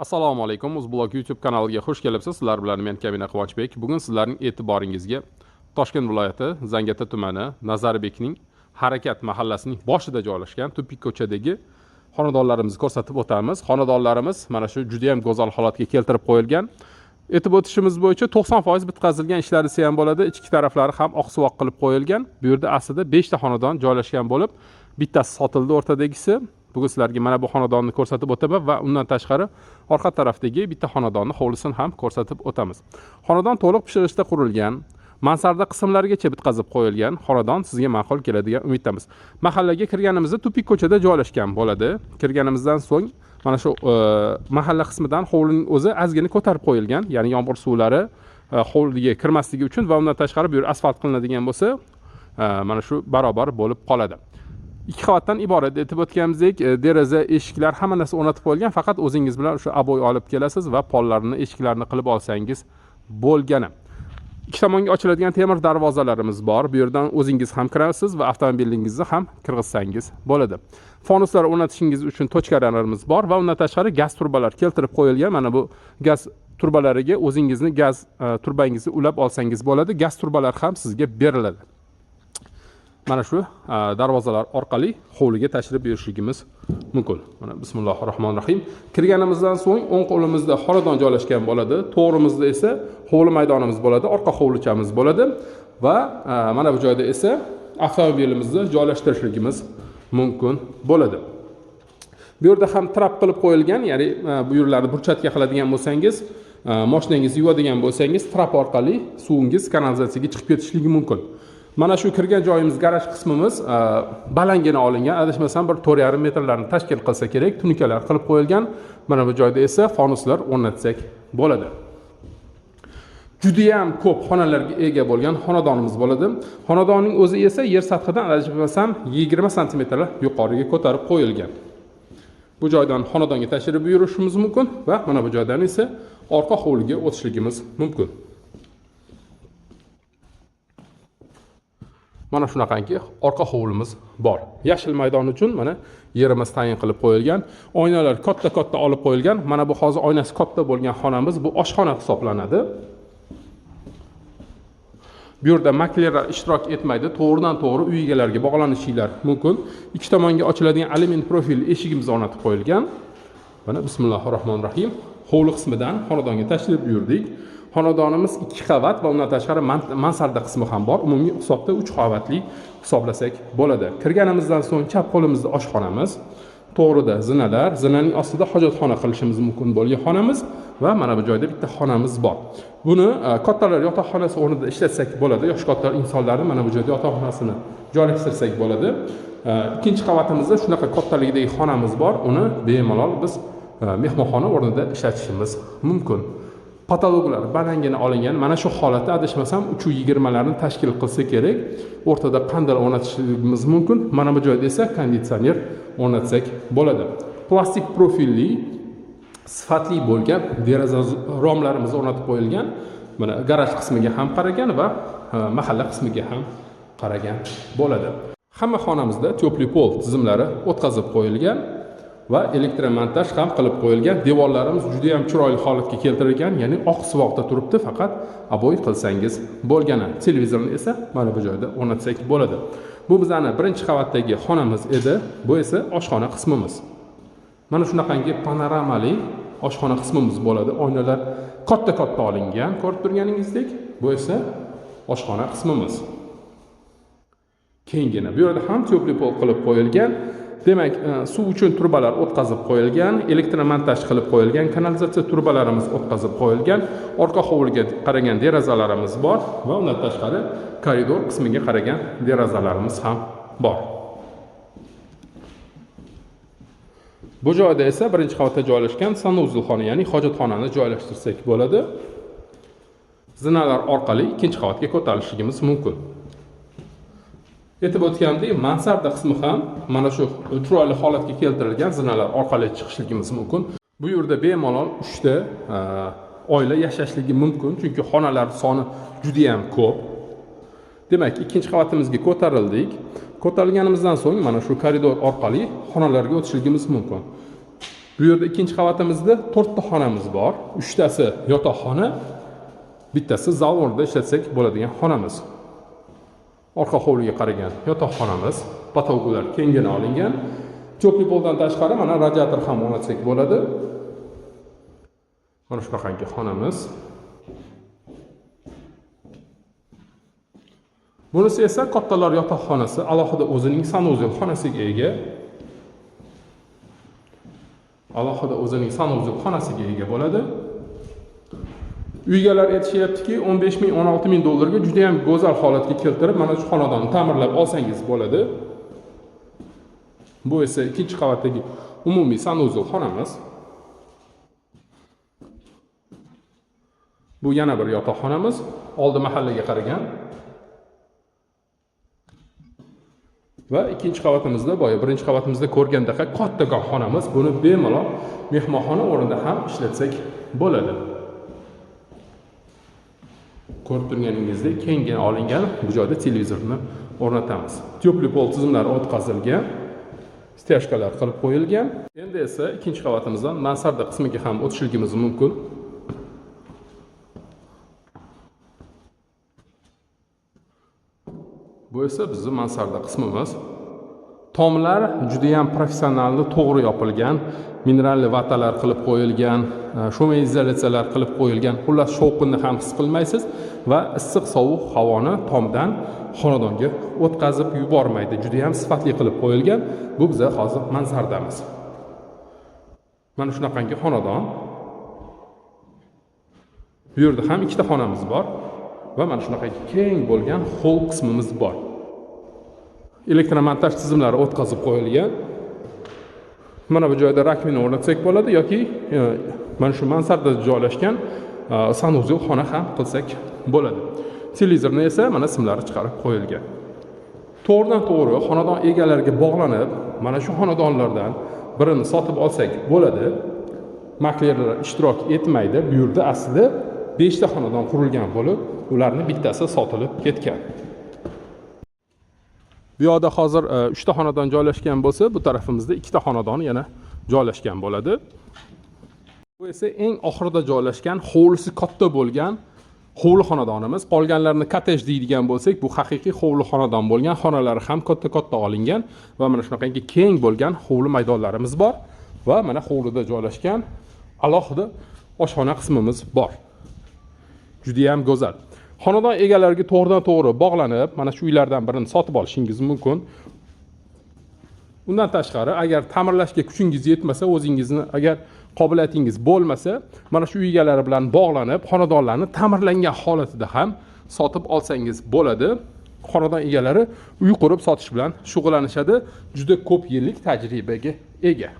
Assalomu alaykum. Uzblog YouTube kanaliga xush kelibsiz. Sizlar bilan men Kamina Quvonchbek. Bugun sizlarning e'tiboringizga Toshkent viloyati Zangata tumani Nazarbekning Harakat mahallasining boshida joylashgan tupik ko'chadagi xonadonlarimizni ko'rsatib o'tamiz. Xonadonlarimiz mana shu juda ham go'zal holatga keltirib qo'yilgan. Aytib o'tishimiz bo'yicha 90% bitkazilgan ishlar esa ham bo'ladi. Ichki taraflari ham oqsuvoq qilib qo'yilgan. Bu yerda aslida 5 ta xonadon joylashgan bo'lib, bittasi sotildi o'rtadagisi. Bugun sizlarga mana bu xonadonni ko'rsatib o'taman va undan tashqari orqa tarafdagi bitta xonadonni hovlisini ham ko'rsatib o'tamiz. Xonadon to'liq pishirishda qurilgan, mansarda qismlarigacha bitkazib qo'yilgan xonadon sizga ma'qul keladigan umiddamiz. Mahallaga kirganimizda tupik ko'chada joylashgan bo'ladi. Kirganimizdan so'ng mana shu mahalla qismidan hovlining o'zi ozgina ko'tarib qo'yilgan, ya'ni yomg'ir suvlari hovliga kirmasligi uchun va undan tashqari bu yer asfalt qilinadigan bo'lsa, mana shu barobar bo'lib qoladi. 2 qavatdan iborat etib o'tganimizdek, deraza, eshiklar hamma narsa o'rnatib qo'yilgan, faqat o'zingiz bilan o'sha aboy olib kelasiz va pollarni, eshiklarni qilib olsangiz bo'lgani. Ikki tomonga ochiladigan temir darvozalarimiz bor. Bu yerdan o'zingiz ham kirasiz va avtomobilingizni ham kirgizsangiz bo'ladi. Fonuslar o'rnatishingiz uchun tochkalarimiz bor va undan tashqari gaz turbalar keltirib qo'yilgan. Mana bu gaz turbalariga o'zingizni gaz turbangizni ulab olsangiz bo'ladi. Gaz turbalar ham sizga beriladi. Mana shu darvozalar orqali hovliga tashrif buyurishimiz mumkin. Mana bismillahirrohmanirrohim. Kirganimizdan so'ng o'ng qo'limizda xonadon joylashgan bo'ladi. To'g'rimizda esa hovli maydonimiz bo'ladi, orqa hovlichamiz bo'ladi va mana bu joyda esa avtomobilimizni joylashtirishimiz mumkin bo'ladi. Bu yerda ham trap qilib qo'yilgan, ya'ni bu yerlarni burchatga qiladigan bo'lsangiz, mashinangizni yuvadigan bo'lsangiz, trap orqali suvingiz kanalizatsiyaga chiqib ketishligi mumkin. Mana shu kirgan joyimiz garaj qismimiz balangina olingan, adashmasam bir 4,5 metrlarni tashkil qilsa kerak, tunikalar qilib qo'yilgan. Mana bu joyda esa fonuslar o'rnatsak bo'ladi. Juda ham ko'p xonalarga ega bo'lgan xonadonimiz bo'ladi. Xonadonning o'zi esa yer sathidan adashmasam 20 sm yuqoriga ko'tarib qo'yilgan. Bu joydan xonadonga tashrif buyurishimiz mumkin va mana bu joydan esa orqa hovliga o'tishligimiz mumkin. Mana shunaqangi orqa hovlimiz bor. Yashil maydon uchun mana yerimiz tayin qilib qo'yilgan. Oynalar katta-katta olib qo'yilgan. Mana bu hozir oynasi katta bo'lgan xonamiz bu oshxona hisoblanadi. Bu yerda maklerlar ishtirok etmaydi. To'g'ridan-to'g'ri uy egalariga bog'lanishinglar mumkin. Ikki tomonga ochiladigan alyumin profilli eshigimiz o'rnatib qo'yilgan. Mana bismillahirrohmanirrohim. Hovli qismidan xonadonga tashrif buyurdik. Xonadonimiz 2 qavat va undan tashqari mansarda qismi ham bor. Umumiy hisobda 3 qavatli hisoblasak bo'ladi. Kirganimizdan so'ng chap qo'limizda oshxonamiz, to'g'rida zinalar, zinaning ostida hojatxona qilishimiz mumkin bo'lgan xonamiz va mana bu joyda bitta xonamiz bor. Buni kattalar yotoqxonasi o'rnida ishlatsak bo'ladi. Yosh katta insonlarni mana bu joyda yotoqxonasini joylashtirsak bo'ladi. Ikkinchi qavatimizda shunaqa kattaligidagi xonamiz bor. Uni bemalol biz mehmonxona o'rnida ishlatishimiz mumkin. Patologlar balangina olingan. Mana shu holatda adashmasam 320 larni tashkil qilsa kerak. O'rtada qandil o'rnatishimiz mumkin. Mana bu joyda esa konditsioner o'rnatsak bo'ladi. Plastik profilli sifatli bo'lgan deraza romlarimiz o'rnatib qo'yilgan. Mana garaj qismiga ham qaragan va mahalla qismiga ham qaragan bo'ladi. Hamma xonamizda tepli pol tizimlari o'tkazib qo'yilgan va elektromontaj ham qilib qo'yilgan. Devorlarimiz juda ham chiroyli holatga keltirilgan, ya'ni oq suvoqda turibdi, faqat aboy qilsangiz bo'lgani. Televizorni esa mana bu joyda o'rnatsak bo'ladi. Bu bizning birinchi qavatdagi xonamiz edi. Bu esa oshxona qismimiz. Mana shunaqangi panoramali oshxona qismimiz bo'ladi. Oynalar katta-katta olingan, ko'rib turganingizdek. Bu esa oshxona qismimiz. Kengina. Bu yerda ham tepli pol qilib qo'yilgan. Demak, suv uchun turbalar o'tkazib qo'yilgan, elektromontaj qilib qo'yilgan, kanalizatsiya turbalarimiz o'tkazib qo'yilgan, orqa hovliga qaragan derazalarimiz bor va undan tashqari koridor qismiga qaragan derazalarimiz ham bor. Bu joyda esa birinchi qavatda joylashgan sanuzilxona, ya'ni hojatxonani joylashtirsak bo'ladi. Zinalar orqali ikkinchi qavatga ko'tarilishimiz mumkin. Aytib o'tgandek, mansarda qismi ham mana shu chiroyli holatga keltirilgan zinalar orqali chiqishligimiz mumkin. Bu yerda bemalol 3 ta oila yashashligi mumkin, chunki xonalar soni juda ham ko'p. Demak, ikkinchi qavatimizga ko'tarildik. Ko'tarilganimizdan so'ng mana shu koridor orqali xonalarga o'tishligimiz mumkin. Bu yerda ikkinchi qavatimizda 4 ta xonamiz bor. 3 tasi yotoqxona, bittasi zal o'rnida ishlatsak bo'ladigan xonamiz. Orqa hovliga qaragan yotoqxonamiz, patologlar kengina olingan. Cho'pli poldan tashqari mana radiator ham o'rnatsak bo'ladi. Mana shunaqangi xonamiz. Bunisi esa kattalar yotoqxonasi, alohida o'zining sanuzel xonasiga ega. Alohida o'zining sanuzel xonasiga ega bo'ladi. Uygalar aytishyaptiki 15 ming 16 ming dollarga juda ham go'zal holatga keltirib, mana shu xonadonni ta'mirlab olsangiz bo'ladi. Bu esa ikkinchi qavatdagi umumiy sanuzel xonamiz. Bu yana bir yotoqxonamiz, oldi mahallaga qaragan. Va ikkinchi qavatimizda, birinchi qavatimizda ko'rgandek kattakon xonamiz. Buni bemalol mehmonxona o'rnida ham ishlatsak bo'ladi. Ko'rib turganingizdek kengina olingan, bu joyda televizorni o'rnatamiz. Tepli pol tizimlari o'tkazilgan, stяжкалар qilib qo'yilgan. Endi esa ikkinchi qavatimizdan mansarda qismiga ham o'tishligimiz mumkin. Bu esa bizning mansarda qismimiz. Tomlar juda ham professional, to'g'ri yopilgan, mineralli vatalar qilib qo'yilgan, shoma izolyatsiyalar qilib qo'yilgan. Xullas, shovqinni ham his qilmaysiz va issiq sovuq havoni tomdan xonadonga o'tkazib yubormaydi. Juda ham sifatli qilib qo'yilgan. Bu biza hozir mansardamiz. Mana shunaqangi xonadon. Bu yerda ham ikkita xonamiz bor va mana shunaqa keng bo'lgan hol qismimiz bor. Elektromontaj tizimlari o'tkazib qo'yilgan. Mana bu joyda rakmini o'rnatsak bo'ladi yoki mana shu mansarda joylashgan sanuzel xona ham qilsak bo'ladi. Televizorni esa mana simlari chiqarib qo'yilgan. To'g'ridan-to'g'ri xonadon egalariga bog'lanib, mana shu xonadonlardan birini sotib olsak bo'ladi. Maklerlar ishtirok etmaydi. Bu yerda aslida 5 ta xonadon qurilgan bo'lib, ularning bittasi sotilib ketgan. Bu yerda hozir 3 ta xonadon joylashgan bo'lsa, bu tarafimizda 2 ta xonadon yana joylashgan bo'ladi. Bu esa eng oxirida joylashgan, hovlisi katta bo'lgan hovli xonadonimiz. Qolganlarini kottej deydigan bo'lsak, bu haqiqiy hovli xonadon bo'lgan, xonalari ham katta-katta olingan va mana shunaqangi keng bo'lgan hovli maydonlarimiz bor va mana hovlida joylashgan alohida oshxona qismimiz bor. Juda ham go'zal. Xonadon egalariga to'g'ridan-to'g'ri bog'lanib, mana shu uylardan birini sotib olishingiz mumkin. Undan tashqari, agar ta'mirlashga kuchingiz yetmasa, o'zingizni agar qobiliyatingiz bo'lmasa, mana shu uy egalari bilan bog'lanib, xonadonlarni ta'mirlangan holatida ham sotib olsangiz bo'ladi. Xonadon egalari uy qurib sotish bilan shug'ullanishadi, juda ko'p yillik tajribaga ega.